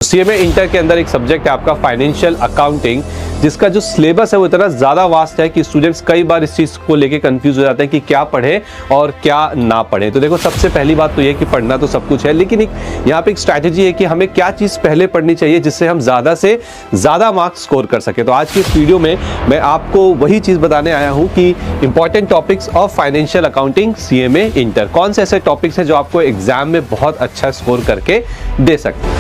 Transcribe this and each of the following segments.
CMA inter के अंदर एक सब्जेक्ट है आपका फाइनेंशियल अकाउंटिंग, जिसका जो सिलेबस है वो इतना ज़्यादा वास्ट है कि स्टूडेंट्स कई बार इस चीज़ को लेके कंफ्यूज हो जाते हैं कि क्या पढ़े और क्या ना पढ़े। तो देखो, सबसे पहली बात तो ये कि पढ़ना तो सब कुछ है, लेकिन यहाँ पे एक स्ट्रैटेजी है कि हमें क्या चीज़ पहले पढ़नी चाहिए जिससे हम ज़्यादा से ज़्यादा मार्क्स स्कोर कर सके। तो आज की इस वीडियो में मैं आपको वही चीज़ बताने आया हूँ कि important topics of financial accounting CMA inter, कौन से ऐसे टॉपिक्स हैं जो आपको एग्जाम में बहुत अच्छा स्कोर करके दे सकते हैं।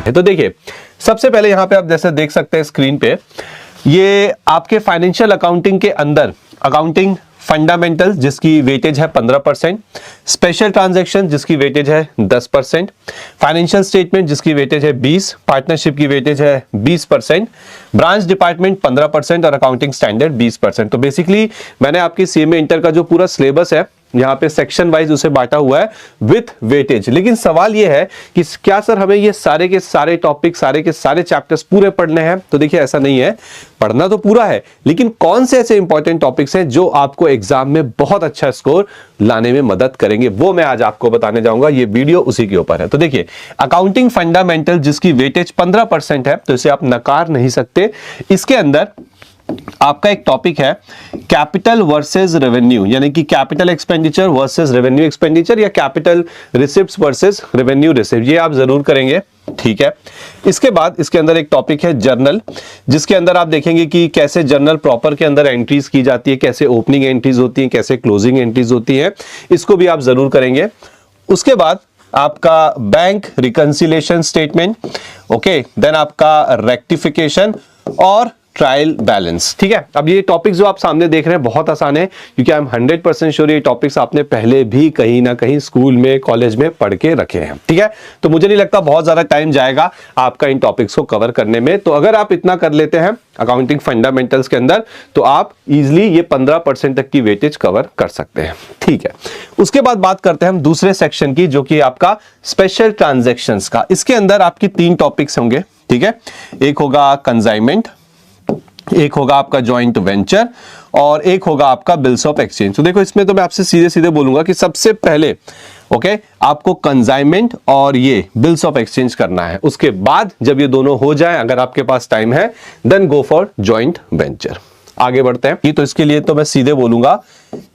तो देखिए, सबसे पहले यहां पे आप जैसे देख सकते हैं स्क्रीन पे, ये आपके फाइनेंशियल अकाउंटिंग के अंदर अकाउंटिंग फंडामेंटल्स जिसकी वेटेज है 15%, स्पेशल ट्रांजैक्शन जिसकी वेटेज है 10%, फाइनेंशियल स्टेटमेंट जिसकी वेटेज है 20%, पार्टनरशिप की वेटेज है 20%, ब्रांच डिपार्टमेंट 15% और अकाउंटिंग स्टैंडर्ड 20%। तो बेसिकली मैंने आपकी सीएमए इंटर का जो पूरा सिलेबस है यहाँ पे सेक्शन वाइज उसे बांटा हुआ है विथ वेटेज। लेकिन सवाल ये है कि क्या सर हमें ये सारे के सारे टॉपिक, सारे के सारे चैप्टर्स पूरे पढ़ने हैं? तो देखिए, ऐसा नहीं है, पढ़ना तो पूरा है, लेकिन कौन से ऐसे इंपॉर्टेंट टॉपिक्स हैं जो आपको एग्जाम में बहुत अच्छा स्कोर लाने में मदद करेंगे, वो मैं आज आपको बताने जाऊंगा। ये वीडियो उसी के ऊपर है। तो देखिए, अकाउंटिंग फंडामेंटल जिसकी वेटेज 15% है, तो इसे आप नकार नहीं सकते। इसके अंदर आपका एक टॉपिक है कैपिटल वर्सेस रेवेन्यू, यानी कि capital expenditure versus revenue expenditure, या capital receipts versus revenue receipt, ये आप जरूर करेंगे, ठीक है। इसके बाद इसके अंदर एक टॉपिक है जर्नल, जिसके अंदर आप देखेंगे कि कैसे जर्नल प्रॉपर के अंदर एंट्रीज की जाती है, कैसे ओपनिंग एंट्रीज होती हैं, कैसे क्लोजिंग एंट्रीज होती हैं, इसको भी आप जरूर करेंगे। उसके बाद आपका bank reconciliation statement, okay, then आपका रेक्टिफिकेशन और ट्रायल बैलेंस, ठीक है। अब ये टॉपिक्स जो आप सामने देख रहे हैं बहुत आसान है, क्योंकि आई एम 100% श्योर ये टॉपिक्स आपने पहले भी कहीं ना कहीं स्कूल में, कॉलेज में पढ़ के रखे हैं, ठीक है। तो मुझे नहीं लगता बहुत ज्यादा टाइम जाएगा आपका इन टॉपिक्स को कवर करने में। तो अगर आप इतना कर लेते हैं अकाउंटिंग फंडामेंटल्स के अंदर, तो आप इजिली ये 15% तक की वेटेज कवर कर सकते हैं, ठीक है। उसके बाद बात करते हैं हम दूसरे सेक्शन की, जो कि आपका स्पेशल ट्रांजैक्शंस का। इसके अंदर आपकी 3 टॉपिक्स होंगे, ठीक है। एक होगा कंसाइनमेंट, एक होगा आपका जॉइंट वेंचर और एक होगा आपका बिल्स ऑफ एक्सचेंज। तो देखो, इसमें तो मैं आपसे सीधे सीधे बोलूंगा कि सबसे पहले ओके आपको कंसाइनमेंट और ये बिल्स ऑफ एक्सचेंज करना है। उसके बाद जब ये दोनों हो जाए, अगर आपके पास टाइम है, then go for joint venture. आगे बढ़ते हैं। तो इसके लिए तो मैं सीधे बोलूंगा,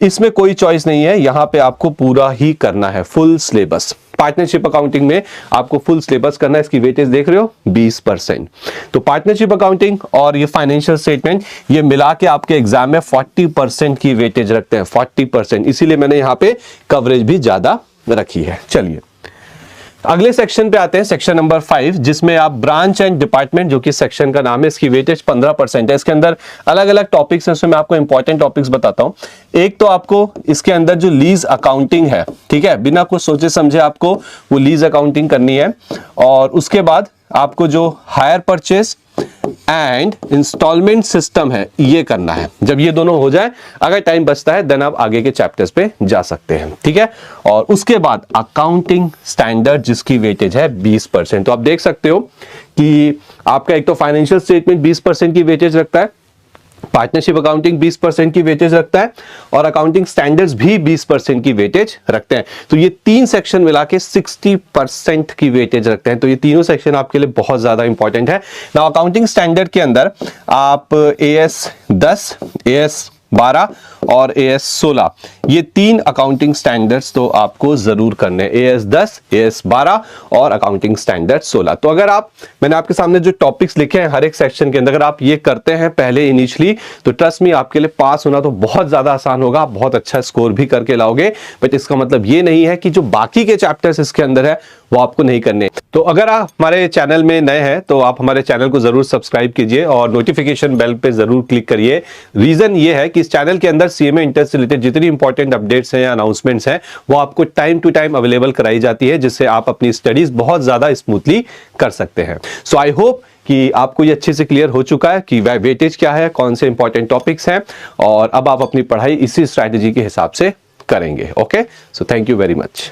इसमें कोई चॉइस नहीं है, यहां पे आपको पूरा ही करना है, फुल सिलेबस। पार्टनरशिप अकाउंटिंग में आपको फुल सिलेबस करना है। इसकी वेटेज देख रहे हो 20%। तो पार्टनरशिप अकाउंटिंग और ये फाइनेंशियल स्टेटमेंट, ये मिला के आपके एग्जाम में 40% की वेटेज रखते हैं, 40%। इसीलिए मैंने यहां पे कवरेज भी ज्यादा रखी है। चलिए अगले सेक्शन पे आते हैं, सेक्शन नंबर 5, जिसमें आप ब्रांच एंड डिपार्टमेंट, जो कि सेक्शन का नाम है, इसकी वेटेज 15% है। इसके अंदर अलग अलग टॉपिक्स हैं, उसमें मैं आपको इंपॉर्टेंट टॉपिक्स बताता हूं। एक तो आपको इसके अंदर जो लीज अकाउंटिंग है, ठीक है, बिना कुछ सोचे समझे आपको वो लीज अकाउंटिंग करनी है। और उसके बाद आपको जो hire purchase and instalment system है, ये करना है। जब ये दोनों हो जाए, अगर टाइम बचता है, देन आप आगे के चैप्टर्स पे जा सकते हैं, ठीक है। और उसके बाद अकाउंटिंग स्टैंडर्ड, जिसकी वेटेज है 20%। तो आप देख सकते हो कि आपका एक तो फाइनेंशियल स्टेटमेंट 20% की वेटेज रखता है, पार्टनरशिप अकाउंटिंग 20% की वेटेज रखता है, और अकाउंटिंग स्टैंडर्ड्स भी 20% की वेटेज रखते हैं। तो ये 3 सेक्शन मिला के 60% की वेटेज रखते हैं। तो ये तीनों सेक्शन आपके लिए बहुत ज्यादा इंपॉर्टेंट है। नाउ अकाउंटिंग स्टैंडर्ड के अंदर आप AS 10, AS 12 और AS 16, ये 3 अकाउंटिंग स्टैंडर्ड्स तो आपको जरूर करने हैं, AS 10, AS 12 और अकाउंटिंग स्टैंडर्ड 16। तो अगर मैंने आपके सामने जो टॉपिक्स लिखे हैं हर एक सेक्शन के अंदर, अगर आप ये करते हैं पहले इनिशियली, तो ट्रस्ट मी, आपके लिए पास होना तो बहुत ज्यादा आसान होगा, आप बहुत अच्छा स्कोर भी करके लाओगे। बट इसका मतलब ये नहीं है कि जो बाकी के चैप्टर्स इसके अंदर है वो आपको नहीं करने। तो अगर आप हमारे चैनल में नए हैं, तो आप हमारे चैनल को जरूर सब्सक्राइब कीजिए और नोटिफिकेशन बेल पे जरूर क्लिक करिए। रीजन ये है कि इस चैनल के अंदर सीएमए इंटर से रिलेटेड जितनी इंपॉर्टेंट अपडेट्स हैं या अनाउंसमेंट्स हैं, वो आपको टाइम टू टाइम अवेलेबल कराई जाती है, जिससे आप अपनी स्टडीज बहुत ज्यादा स्मूथली कर सकते हैं। सो आई होप कि आपको ये अच्छे से क्लियर हो चुका है कि वेटेज क्या है, कौन से इंपॉर्टेंट टॉपिक्स हैं, और अब आप अपनी पढ़ाई इसी स्ट्रैटेजी के हिसाब से करेंगे। Okay, so thank you very much.